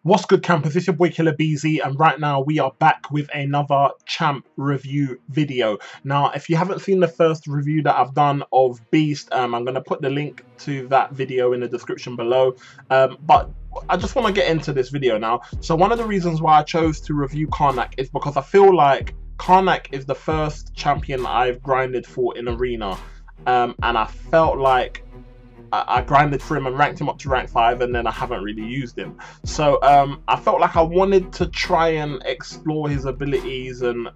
What's good, campers? It's your boy Killer Beezy, and right now we are back with another champ review video. Now, if you haven't seen the first review that I've done of Beast, I'm going to put the link to that video in the description below. But I just want to get into this video now. So one of the reasons why I chose to review Karnak is because I feel like Karnak is the first champion I've grinded for in Arena, and I felt like I grinded for him and ranked him up to rank 5, and then I haven't really used him. So I felt like I wanted to try and explore his abilities and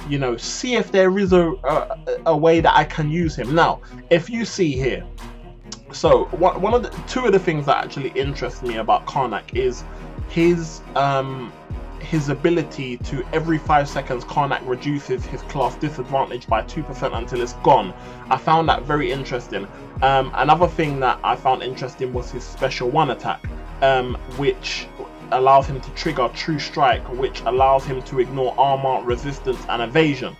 you know, see if there is a way that I can use him. Now, if you see here, so two of the things that actually interest me about Karnak is his ability to, every 5 seconds, Karnak reduces his class disadvantage by 2% until it's gone. I found that very interesting. Another thing that I found interesting was his special 1 attack, which allows him to trigger True Strike, which allows him to ignore armor, resistance, and evasion.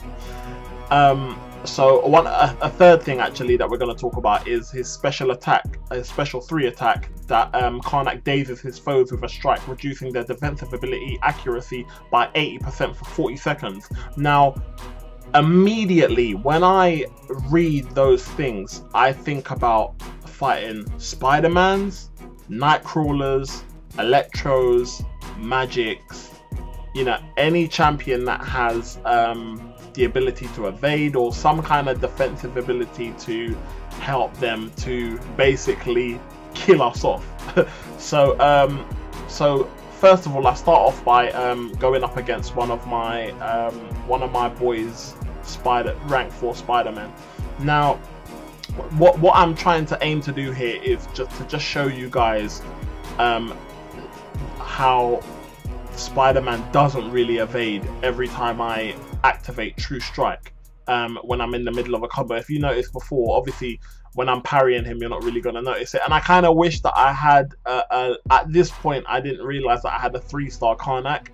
So a third thing actually that we're going to talk about is his special attack, his special 3 attack that Karnak dazes his foes with a strike, reducing their defensive ability accuracy by 80% for 40 seconds. Now, immediately when I read those things, I think about fighting Spider-Mans, Nightcrawlers, Electros, Magics, you know, any champion that has the ability to evade or some kind of defensive ability to help them to basically kill us off. So first of all, I start off by going up against one of my boys, rank 4 Spider-Man. Now, what I'm trying to aim to do here is just show you guys how Spider-Man doesn't really evade every time I activate True Strike when I'm in the middle of a combo. If you noticed before, obviously when I'm parrying him, you're not really going to notice it. And I kind of wish that I had at this point I didn't realize that I had a 3-star Karnak.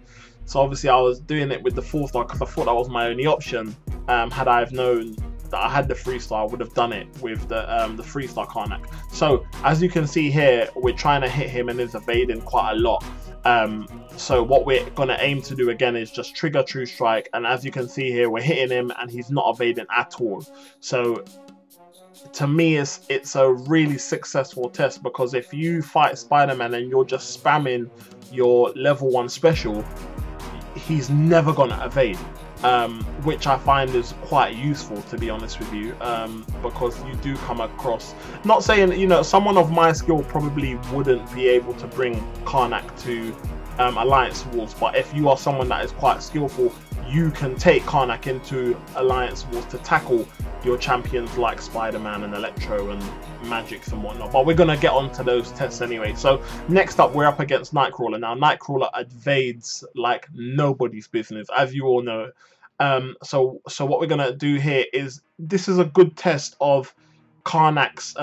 So obviously I was doing it with the 4-star because I thought that was my only option. Had I have known that I had the 3-star, I would have done it with the 3-star Karnak. So as you can see here, we're trying to hit him and he's evading quite a lot. So what we're going to aim to do again is just trigger True Strike, and as you can see here, we're hitting him and he's not evading at all. So to me, it's a really successful test, because if you fight Spider-Man and you're just spamming your level 1 special, he's never going to evade. Which I find is quite useful, to be honest with you, because you do come across, not saying, you know, someone of my skill probably wouldn't be able to bring Karnak to Alliance Wars, but if you are someone that is quite skillful, you can take Karnak into Alliance Wars to tackle your champions like Spider-Man and Electro and Magics and whatnot. But we're going to get onto those tests anyway. So next up, we're up against Nightcrawler. Now, Nightcrawler evades like nobody's business, as you all know. So what we're going to do here is, this is a good test of Karnak's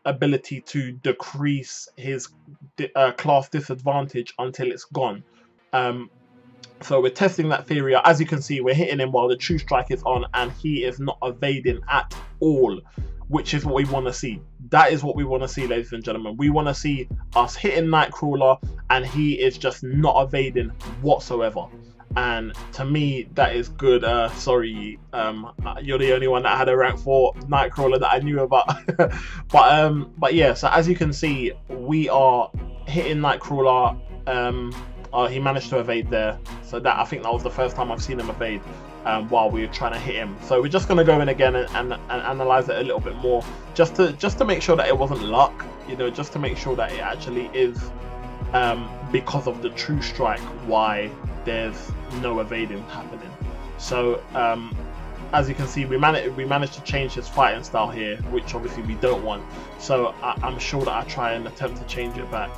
ability to decrease his class disadvantage until it's gone. So we're testing that theory out. As you can see, we're hitting him while the True Strike is on, and he is not evading at all, which is what we want to see. That is what we want to see, ladies and gentlemen. We want to see us hitting Nightcrawler and he is just not evading whatsoever. And to me, that is good. Sorry, you're the only one that had a rank 4 Nightcrawler that I knew about. but yeah, so as you can see, we are hitting Nightcrawler. He managed to evade there, so that, I think that was the first time I've seen him evade while we were trying to hit him. So we're just going to go in again and analyze it a little bit more, just to make sure that it wasn't luck, you know, just to make sure that it actually is because of the True Strike why there's no evading happening. So as you can see, we managed to change his fighting style here, which obviously we don't want. So I'm sure that I try and attempt to change it back.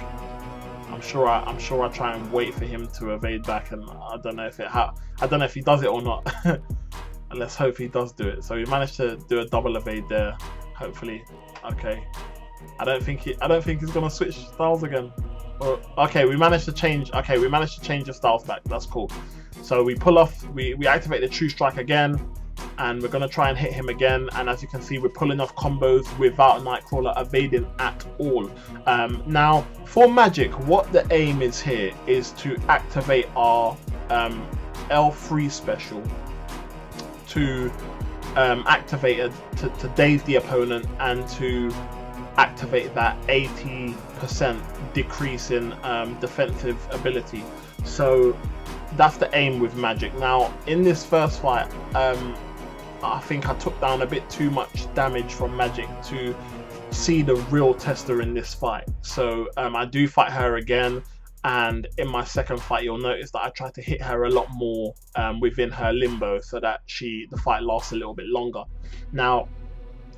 I'm sure I try and wait for him to evade back, and I don't know if he does it or not. And let's hope he does do it. So we managed to do a double evade there, hopefully. Okay, I don't think he's gonna switch styles again. Or, okay, we managed to change. Okay, we managed to change the styles back. That's cool. So we pull off. We activate the True Strike again. and we're going to try and hit him again. And as you can see, we're pulling off combos without Nightcrawler evading at all. Now for Magic, what the aim is here is to activate our L3 special to activate it to daze the opponent and to activate that 80% decrease in defensive ability. So that's the aim with Magic. Now in this first fight, I think I took down a bit too much damage from Magic to see the real tester in this fight. So I do fight her again, and in my second fight you'll notice that I try to hit her a lot more within her limbo so that the fight lasts a little bit longer. Now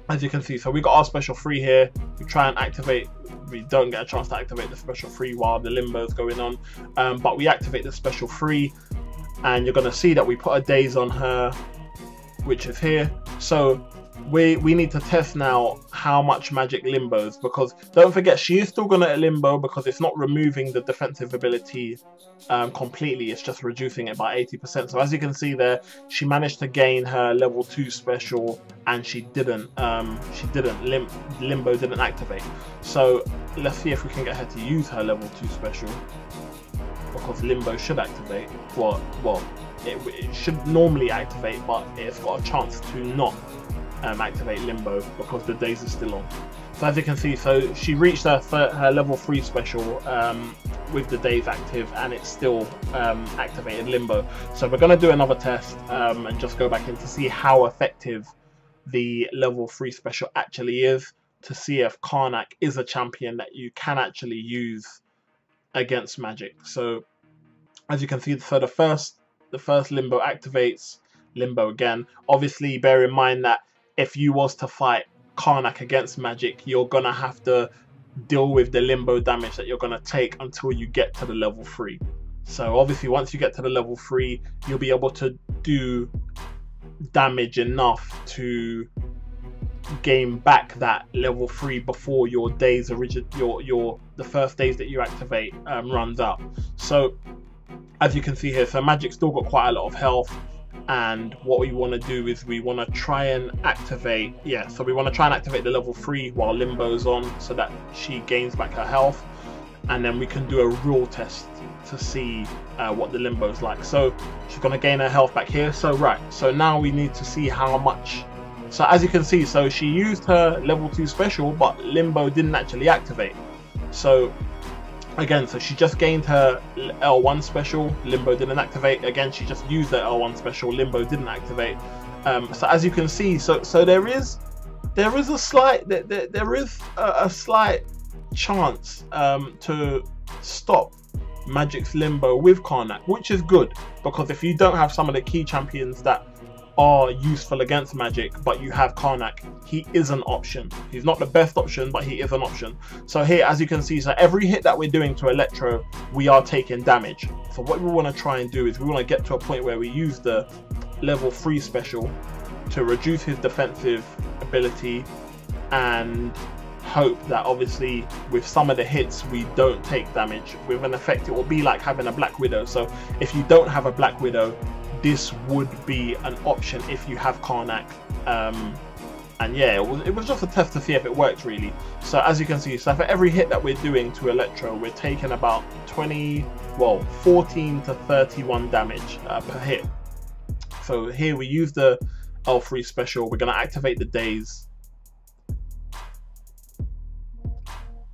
as you can see, so we got our special 3 here. We try and activate, we don't get a chance to activate the special 3 while the limbo is going on, but we activate the special 3, and you're going to see that we put a daze on her, which is here. So we need to test now how much Magic limbos, because don't forget she is still going to limbo because it's not removing the defensive ability completely, it's just reducing it by 80%. So as you can see there, she managed to gain her level 2 special, and she didn't limbo didn't activate. So let's see if we can get her to use her level 2 special, because limbo should activate. Well it should normally activate, but it's got a chance to not activate limbo because the daze is still on. So as you can see, so she reached her level 3 special with the daze active, and it's still activated limbo. So we're going to do another test and just go back in to see how effective the level 3 special actually is, to see if Karnak is a champion that you can actually use against Magic. So as you can see, so the first limbo activates, limbo again. Obviously bear in mind that if you was to fight Karnak against Magic, you're gonna have to deal with the limbo damage that you're gonna take until you get to the level 3. So obviously once you get to the level 3, you'll be able to do damage enough to gain back that level 3 before your daze the first daze that you activate runs out. So as you can see here, so Magic's still got quite a lot of health, and what we want to do is we want to try and activate, so we want to try and activate the level 3 while limbo's on so that she gains back her health, and then we can do a real test to see what the limbo's like. So she's going to gain her health back here. So so now we need to see how much. So as you can see, so she used her level 2 special, but limbo didn't actually activate. So again, so she just gained her L1 special, limbo didn't activate. Again, she just used her L1 special, limbo didn't activate. So as you can see, so there is a slight chance to stop Magic's limbo with Karnak, which is good, because if you don't have some of the key champions that are useful against Magic, but you have Karnak, he is an option. He's not the best option, but he is an option. So here, as you can see, so every hit that we're doing to Electro, we are taking damage. So what we want to try and do is we want to get to a point where we use the level 3 special to reduce his defensive ability, and hope that obviously with some of the hits we don't take damage. With an effect, it will be like having a Black Widow. So if you don't have a Black Widow, this would be an option if you have Karnak. And yeah, it was just a test to see if it works really. So as you can see, so for every hit that we're doing to Electro, we're taking about 14 to 31 damage per hit. So here we use the L3 special, we're going to activate the daze,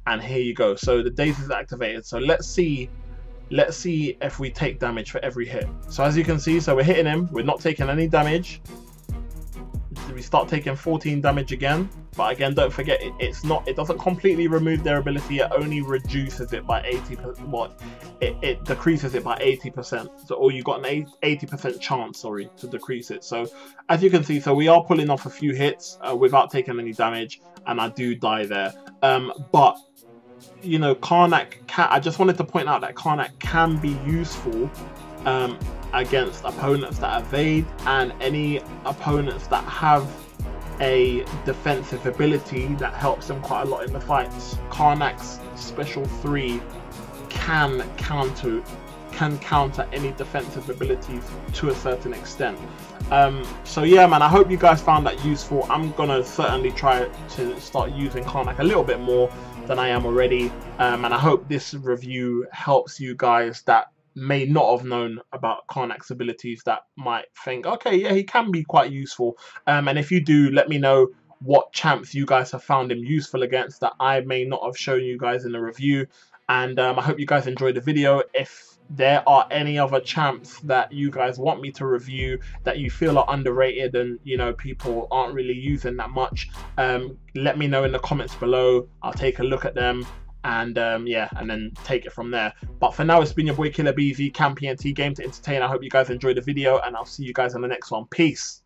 and here you go. So the daze is activated. So let's see if we take damage for every hit. So as you can see, so we're hitting him, we're not taking any damage. We start taking 14 damage again, but again, don't forget, it doesn't completely remove their ability, it only reduces it by 80%. It decreases it by 80%. So, or you got an 80% chance, sorry, to decrease it. So as you can see, so we are pulling off a few hits without taking any damage, and I do die there. But you know, Karnak I just wanted to point out that Karnak can be useful against opponents that evade, and any opponents that have a defensive ability that helps them quite a lot in the fights. Karnak's special 3 can can counter any defensive abilities to a certain extent. So yeah, man, I hope you guys found that useful. I'm gonna certainly try to start using Karnak a little bit more than I am already, and I hope this review helps you guys that may not have known about Karnak's abilities, that might think, okay, yeah, he can be quite useful. And if you do, let me know what champs you guys have found him useful against that I may not have shown you guys in the review. And I hope you guys enjoyed the video. If there are any other champs that you guys want me to review that you feel are underrated and, you know, people aren't really using that much, let me know in the comments below. I'll take a look at them and yeah, and then take it from there. But for now, it's been your boy Killer Beezy, Camp e.n.t, game to entertain. I hope you guys enjoyed the video, and I'll see you guys in the next one. Peace.